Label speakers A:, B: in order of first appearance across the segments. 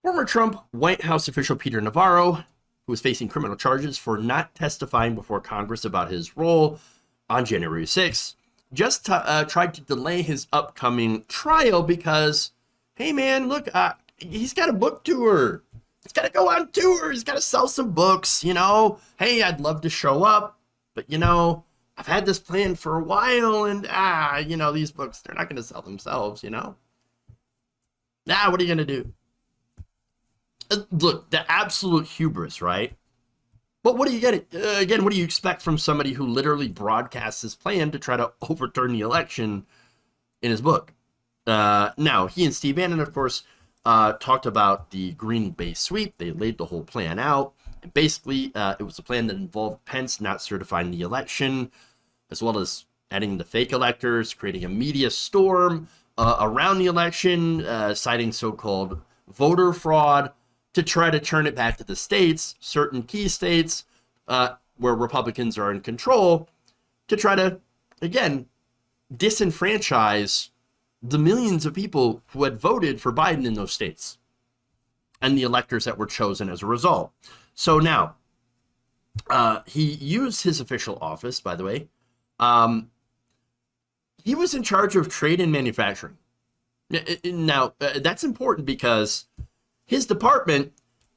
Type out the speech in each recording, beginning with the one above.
A: Former Trump White House official Peter Navarro, who is facing criminal charges for not testifying before Congress about his role on January 6th, just tried to delay his upcoming trial because, hey man, look, he's got a book tour. He's got to go on tour. He's got to sell some books, you know. Hey, I'd love to show up, but, you know, I've had this plan for a while, and, you know, these books, they're not going to sell themselves, you know. What are you going to do? Look, the absolute hubris, right? But what do you get? Again, what do you expect from somebody who literally broadcasts his plan to try to overturn the election in his book? Now, he and Steve Bannon, of course, talked about the Green Bay sweep. They laid the whole plan out. And basically, it was a plan that involved Pence not certifying the election, as well as adding the fake electors, creating a media storm around the election, citing so-called voter fraud, to try to turn it back to the states, certain key states where Republicans are in control, to try to, again, disenfranchise the millions of people who had voted for Biden in those states and the electors that were chosen as a result. So now, he used his official office, by the way. He was in charge of trade and manufacturing. Now, that's important because his department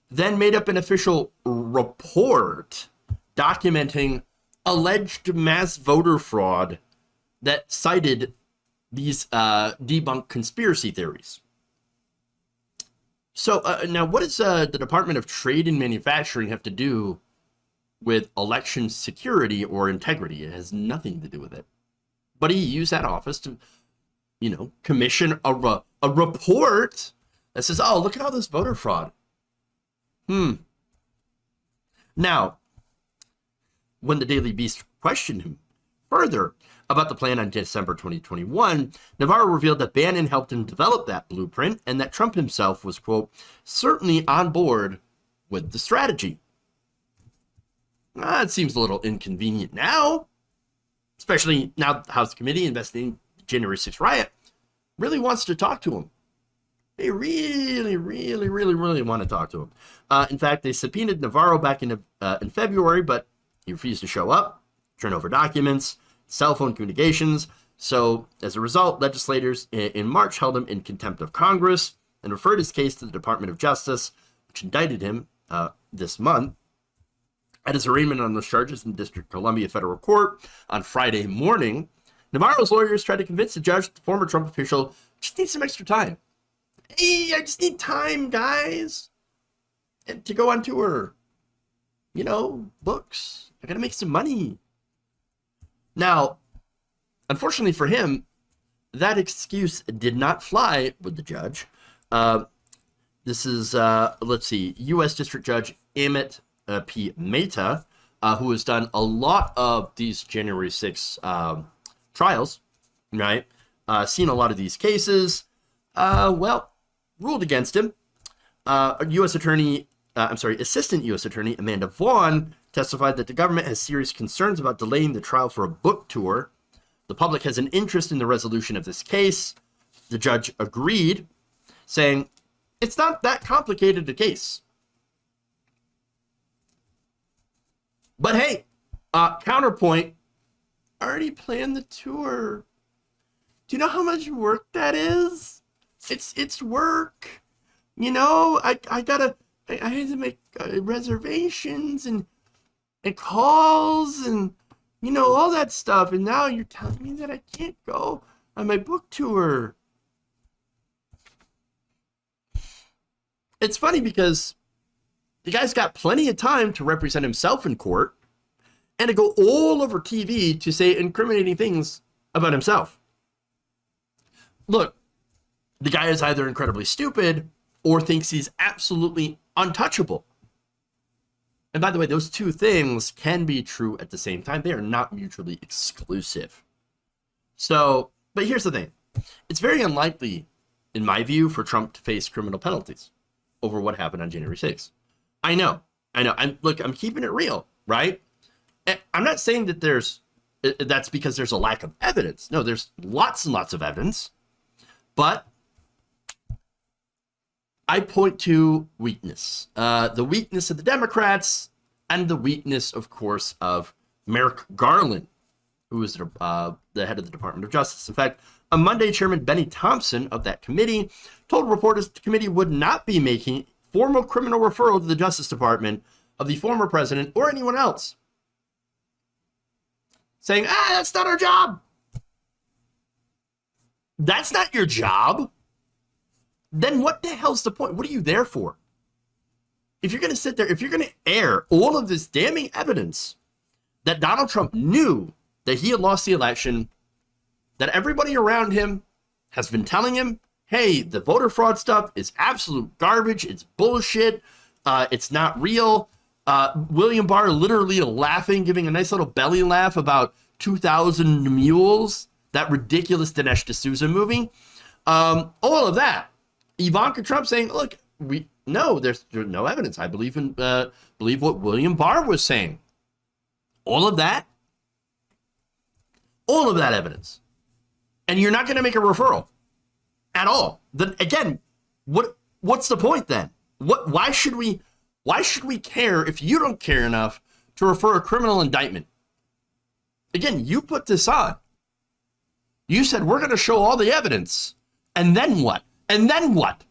A: then made up an official report documenting alleged mass voter fraud that cited these debunked conspiracy theories. So now what does the Department of Trade and Manufacturing have to do with election security or integrity? It has nothing to do with it. But he used that office to, you know, commission a report that says, oh, look at all this voter fraud. Now, when the Daily Beast questioned him further about the plan on December 2021, Navarro revealed that Bannon helped him develop that blueprint and that Trump himself was, quote, certainly on board with the strategy. It seems a little inconvenient now, especially now the House Committee investigating the January 6th riot really wants to talk to him. They really want to talk to him. In fact, they subpoenaed Navarro back in February, but he refused to show up, turn over documents, cell phone communications. So as a result, legislators in March held him in contempt of Congress and referred his case to the Department of Justice, which indicted him this month. At his arraignment on those charges in District of Columbia Federal Court on Friday morning, Navarro's lawyers tried to convince the judge that the former Trump official just needs some extra time. Hey, I just need time, guys, and to go on tour. You know, books. I gotta make some money. Now, unfortunately for him, that excuse did not fly with the judge. This is, let's see, U.S. District Judge Amit P. Mehta, who has done a lot of these January 6th trials, right? Seen a lot of these cases. Ruled against him. Assistant U.S. Attorney Amanda Vaughn testified that the government has serious concerns about delaying the trial for a book tour. The public has an interest in the resolution of this case. The judge agreed, saying, it's not that complicated a case. But hey, counterpoint, already planned the tour. Do you know how much work that is? It's work. You know, I had to make reservations and calls and, you know, all that stuff. And now you're telling me that I can't go on my book tour. It's funny because the guy's got plenty of time to represent himself in court and to go all over TV to say incriminating things about himself. Look, the guy is either incredibly stupid or thinks he's absolutely untouchable. And by the way, those two things can be true at the same time. They are not mutually exclusive. So, but here's the thing. It's very unlikely, in my view, for Trump to face criminal penalties over what happened on January 6th. I know. I'm keeping it real, right? I'm not saying that that's because there's a lack of evidence. No, there's lots and lots of evidence. But I point to weakness. The weakness of the Democrats and the weakness, of course, of Merrick Garland, who is the head of the Department of Justice. In fact, on Monday, Chairman Benny Thompson of that committee told reporters the committee would not be making formal criminal referral to the Justice Department of the former president or anyone else, saying, that's not our job. That's not your job. Then what the hell's the point? What are you there for? If you're going to sit there, if you're going to air all of this damning evidence that Donald Trump knew that he had lost the election, that everybody around him has been telling him, hey, the voter fraud stuff is absolute garbage. It's bullshit. It's not real. William Barr literally laughing, giving a nice little belly laugh about 2,000 Mules, that ridiculous Dinesh D'Souza movie. All of that. Ivanka Trump saying, look, there's no evidence. I believe what William Barr was saying. All of that evidence. And you're not going to make a referral at all. Then again, what's the point then? Why should we care if you don't care enough to refer a criminal indictment? Again, you put this on. You said we're going to show all the evidence. And then what? And then what?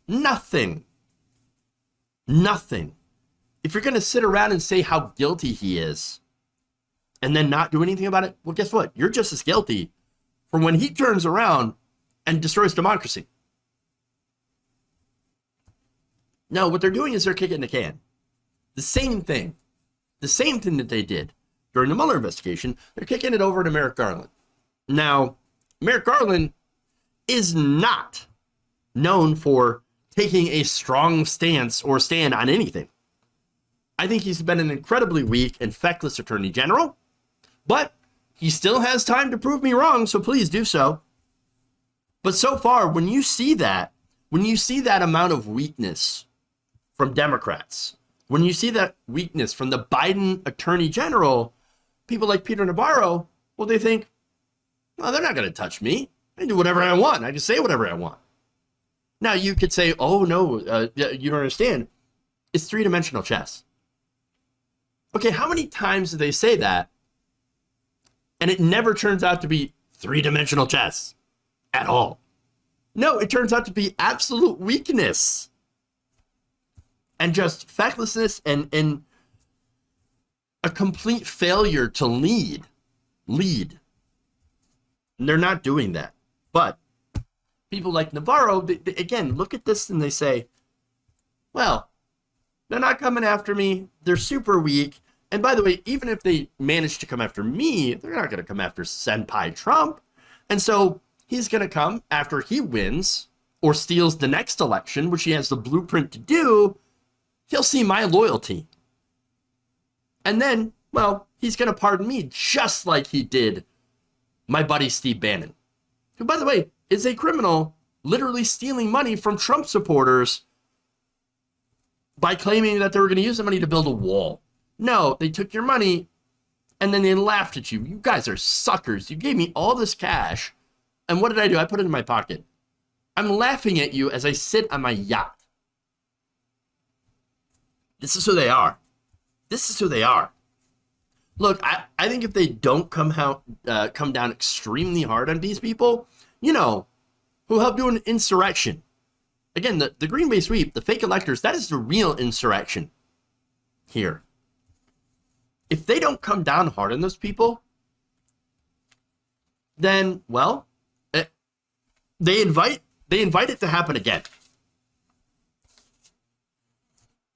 A: Nothing. Nothing. If you're going to sit around and say how guilty he is and then not do anything about it, well, guess what? You're just as guilty for when he turns around and destroys democracy. No, what they're doing is they're kicking the can. The same thing that they did during the Mueller investigation, they're kicking it over to Merrick Garland. Now, Merrick Garland is not known for taking a strong stance or stand on anything. I think he's been an incredibly weak and feckless attorney general, but he still has time to prove me wrong, so please do so. But so far, when you see that amount of weakness from Democrats, when you see that weakness from the Biden attorney general, people like Peter Navarro, well, they think, well, they're not going to touch me. I can do whatever I want. I can say whatever I want. Now, you could say, oh, no, you don't understand. It's three-dimensional chess. Okay, how many times do they say that? And it never turns out to be three-dimensional chess at all. No, it turns out to be absolute weakness. And just fecklessness and a complete failure to lead. And they're not doing that. But people like Navarro, they again, look at this and they say, well, they're not coming after me. They're super weak. And by the way, even if they manage to come after me, they're not going to come after Senpai Trump. And so he's going to come after he wins or steals the next election, which he has the blueprint to do. He'll see my loyalty. And then, well, he's going to pardon me just like he did my buddy Steve Bannon, who, by the way, is a criminal literally stealing money from Trump supporters by claiming that they were going to use the money to build a wall. No, they took your money and then they laughed at you. You guys are suckers. You gave me all this cash. And what did I do? I put it in my pocket. I'm laughing at you as I sit on my yacht. This is who they are. This is who they are. Look, I think if they don't come down extremely hard on these people, you know, who helped do an insurrection. Again, the Green Bay sweep, the fake electors, that is the real insurrection here. If they don't come down hard on those people, then, well, they invite it to happen again.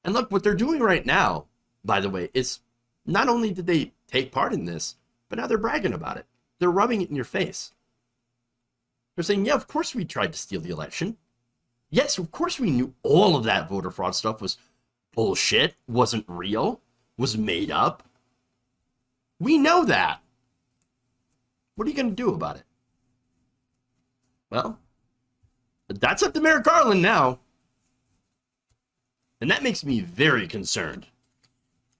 A: And look, what they're doing right now, by the way, is not only did they take part in this, but now they're bragging about it. They're rubbing it in your face. They're saying, yeah, of course we tried to steal the election. Yes, of course we knew all of that voter fraud stuff was bullshit, wasn't real, was made up. We know that. What are you going to do about it? Well, that's up to Merrick Garland now. And that makes me very concerned.